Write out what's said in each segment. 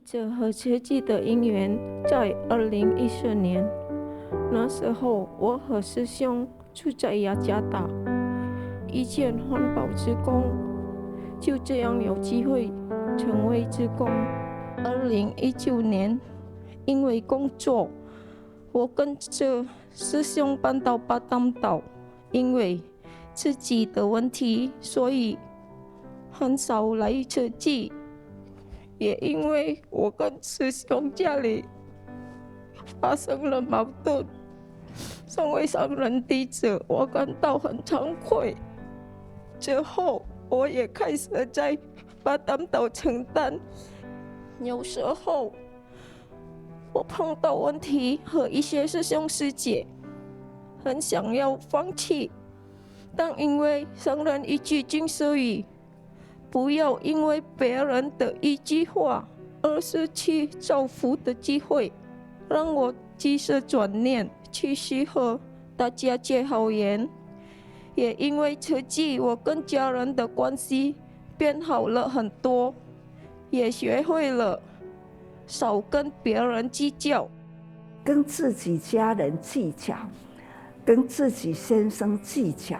着和车记的因缘，在2014年，那时候我和师兄住在雅加达，遇见环保志工，就这样有机会成为志工。2019年，因为工作，我跟着师兄搬到巴淡岛，因为自己的问题，所以很少来车记。也因为我跟师兄家里发生了矛盾，身为上人弟子，我感到很惭愧。之后，我也开始在巴淡岛承担。有时候，我碰到问题和一些师兄师姐，很想要放弃，但因为上人一句金丝语，不要因为别人的一句话而失去造福的机会，让我及时转念，继续和大家结好缘。也因为车记，我跟家人的关系变好了很多，也学会了少跟别人计较，跟自己家人计较，跟自己先生计较，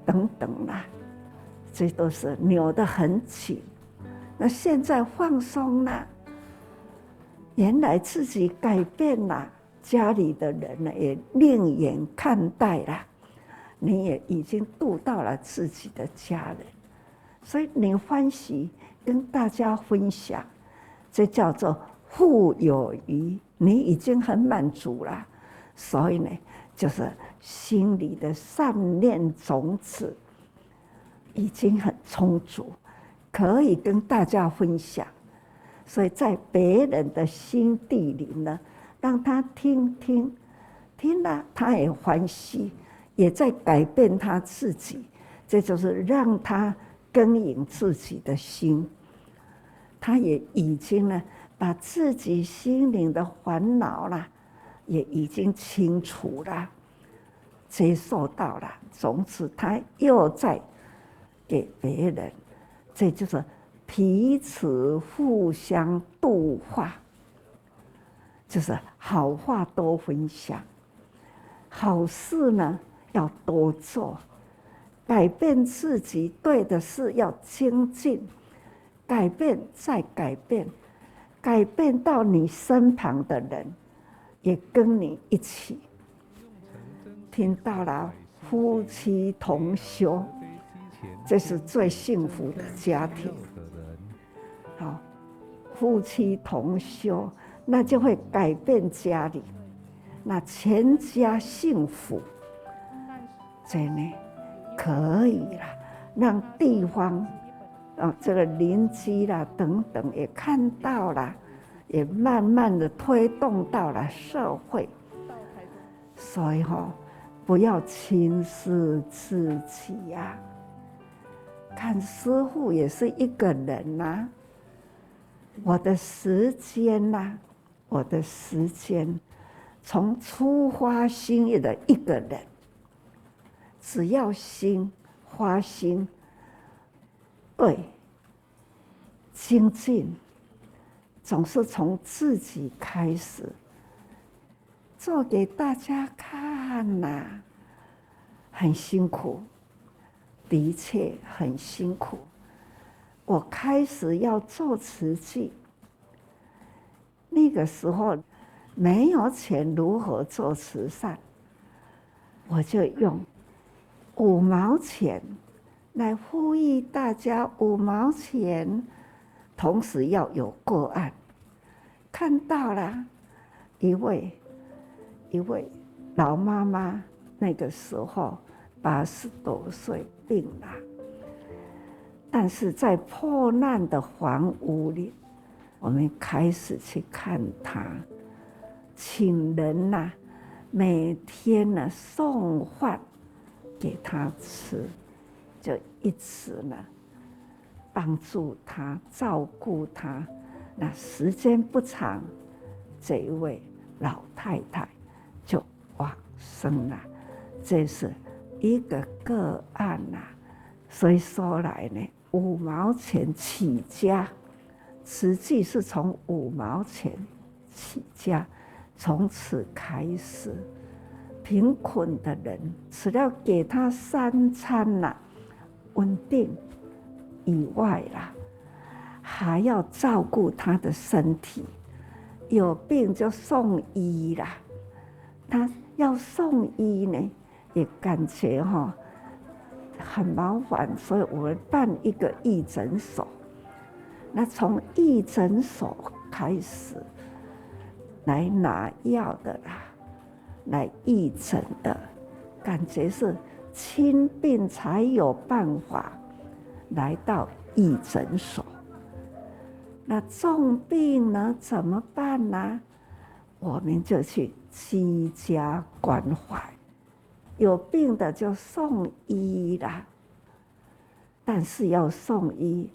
等等啦，这都是扭得很紧。那现在放松了，原来自己改变了，家里的人呢也另眼看待了，你也已经度到了自己的家人，所以你欢喜跟大家分享，这叫做富有余，你已经很满足了。所以呢，就是心里的善念种子已经很充足，可以跟大家分享。所以在别人的心地里呢，让他听了他也欢喜，也在改变他自己，这就是让他耕耘自己的心。他也已经呢，把自己心灵的烦恼啦，也已经清除了，接受到了，从此他又在给别人，这就是彼此互相度化，就是好话多分享，好事呢要多做，改变自己，对的事要精进，改变再改变，改变到你身旁的人也跟你一起。听到了夫妻同修，这是最幸福的家庭。好，夫妻同修，那就会改变家里，那全家幸福，这呢可以啦，让地方这个邻居啦等等也看到了，也慢慢的推动到了社会。所以不要轻视自己呀。看师父也是一个人呐，我的时间呐，我的时间，从出发心的一个人，只要心花心，对，精进，总是从自己开始，做给大家看呐，很辛苦，的确很辛苦。我开始要做慈济，那个时候没有钱，如何做慈善？我就用5毛钱来呼吁大家，5毛钱，同时要有个案。看到了一位老妈妈，那个时候80多岁病了，但是在破烂的房屋里，我们开始去看她，请人呐，每天呢送饭给她吃，就一直呢帮助她，照顾她。那时间不长，这一位老太太就往生了，这是一个个案呐。所以说来呢，5毛钱起家，慈济是从5毛钱起家，从此开始，贫困的人除了给他3餐啦，稳定以外啦，还要照顾他的身体，有病就送医啦。他要送医呢，也感觉很麻烦，所以我们办一个义诊所。那从义诊所开始来拿药的啦，来义诊的，感觉是轻病才有办法来到义诊所。那重病呢怎么办呢？我们就去居家关怀，有病的就送医啦。但是要送医，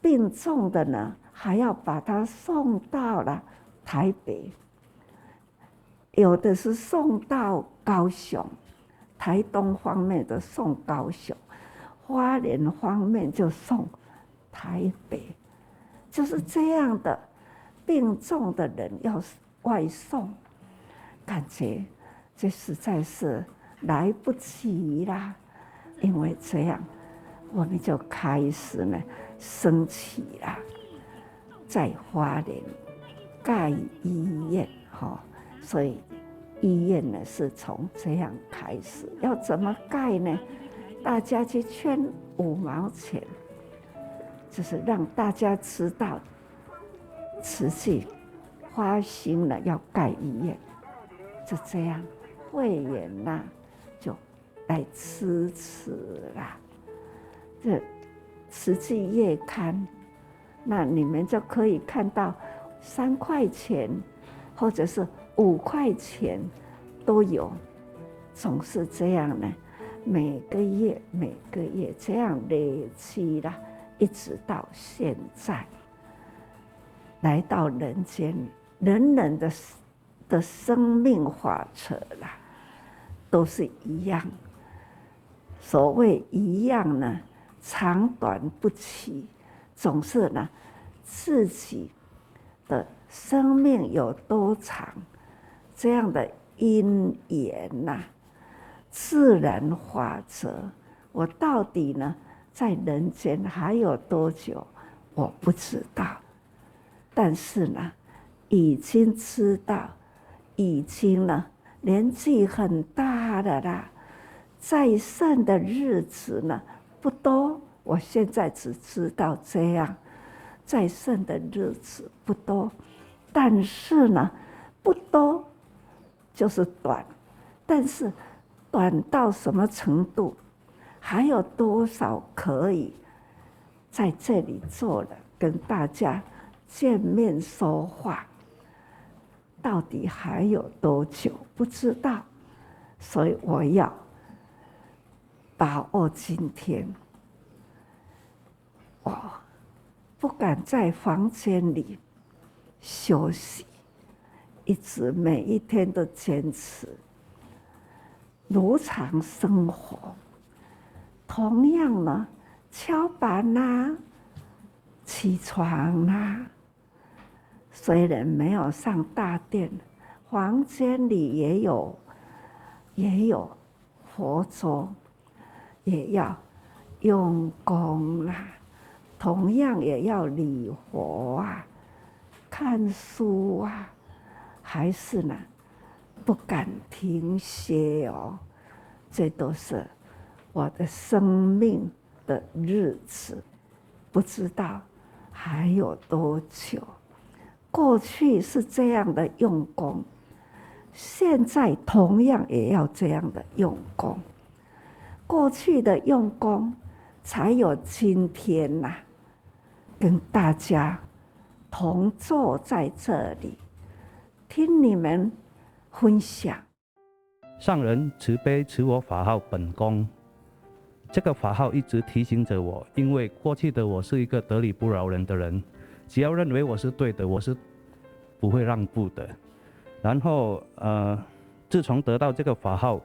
病重的呢，还要把他送到了台北，有的是送到高雄，台东方面的送高雄，花莲方面就送台北，就是这样的。病重的人要外送，感觉这实在是来不及啦。因为这样，我们就开始呢升起了，在花莲盖医院，所以医院呢是从这样开始。要怎么盖呢？大家去捐5毛钱，就是让大家知道慈济花心了要盖医院，就这样，会员呐就来支持啦。这慈济月刊，那你们就可以看到3块钱或者是5块钱都有，总是这样呢，每个月这样累积啦，一直到现在。来到人间，人人的生命法则啦，都是一样。所谓一样呢，长短不齐，总是呢，自己的生命有多长，这样的因缘呐，自然法则。我到底呢，在人间还有多久，我不知道。但是呢，已经知道，已经呢年纪很大了啦，在剩的日子呢不多，我现在只知道这样，在剩的日子不多，但是呢不多就是短，但是短到什么程度，还有多少可以在这里做了，跟大家见面说话，到底还有多久不知道，所以我要把握今天。我不敢在房间里休息，一直每一天都坚持如常生活。同样呢，敲板啦，起床啦。虽然没有上大殿，房间里也有佛桌，也要用功啦。同样也要礼佛啊，看书啊，还是呢不敢停歇哦。这都是我的生命的日子，不知道还有多久。过去是这样的用功，现在同样也要这样的用功。过去的用功，才有今天呐，跟大家同坐在这里，听你们分享。上人慈悲赐我法号本宫，这个法号一直提醒着我，因为过去的我是一个得理不饶人的人，只要认为我是对的，我是不会让步的。然后自从得到这个法号，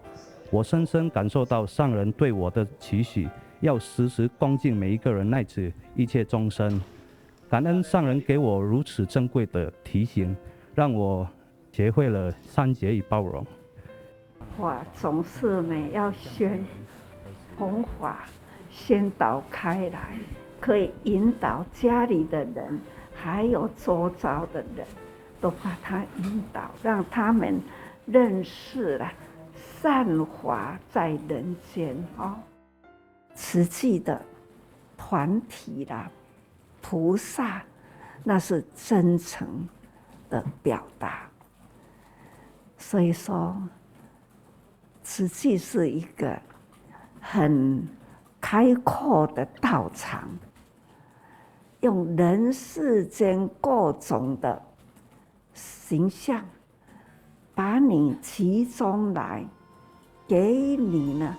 我深深感受到上人对我的期许，要时时恭敬每一个人，乃至一切众生。感恩上人给我如此珍贵的提醒，让我学会了善解与包容。法总是呢要宣弘法宣导开来，可以引导家里的人，还有周遭的人，都把他引导，让他们认识了善法在人间哦。慈济的团体啦，菩萨，那是真诚的表达。所以说，慈济是一个很开阔的道场，用人世间各种的形象，把你集中来，给你呢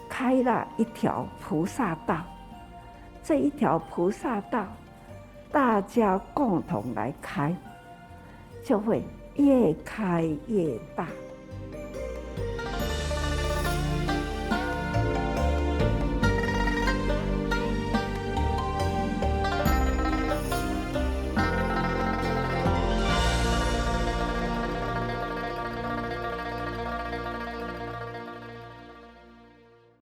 开了一条菩萨道。这一条菩萨道，大家共同来开，就会越开越大。